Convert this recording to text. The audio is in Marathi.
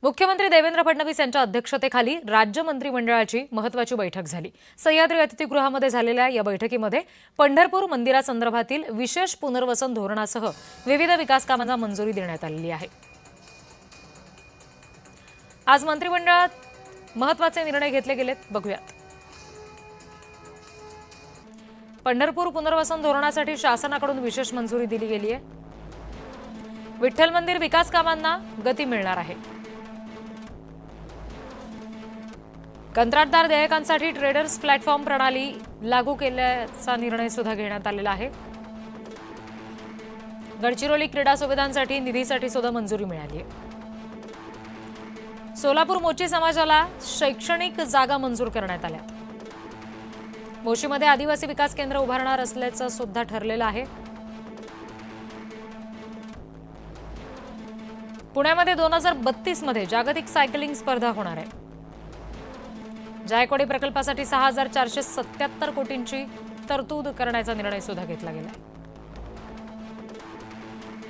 मुख्यमंत्री देवेंद्र फडणवीस यांच्या अध्यक्षतेखाली राज्य मंत्रिमंडळाची महत्त्वाची बैठक झाली। सह्याद्री अतिथीगृहामध्ये झालेल्या या बैठकीमध्ये पंढरपूर मंदिरासंदर्भातील विशेष पुनर्वसन धोरणासह विविध विकास कामांना मंजुरी देण्यात आलेली आहे। आज मंत्रिमंडळात महत्त्वाचे निर्णय घेतले गेलेत, बघूयात। पंढरपूर पुनर्वसन धोरणासाठी शासनाकडून विशेष मंजुरी दिली गेली आहे। विठ्ठल मंदिर विकास कामांना गती मिळणार आहे। कंत्राटदार देयकांसाठी ट्रेडर्स प्लॅटफॉर्म प्रणाली लागू केल्याचा निर्णय सुद्धा घेण्यात आलेला आहे। गडचिरोली क्रीडा सुविधांसाठी निधीसाठी सुद्धा मंजुरी मिळाली आहे। सोलापूर मोची समाजाला शैक्षणिक जागा मंजूर करण्यात आल्या। मोशीमध्ये आदिवासी विकास केंद्र उभारणार असल्याचं सुद्धा ठरलेलं आहे। पुण्यामध्ये 2032 मध्ये जागतिक सायकलिंग स्पर्धा होणार आहे। जायकवाडी प्रकल्पासाठी 6477 कोटींची तरतूद करण्याचा निर्णय सुद्धा घेतला गेला आहे।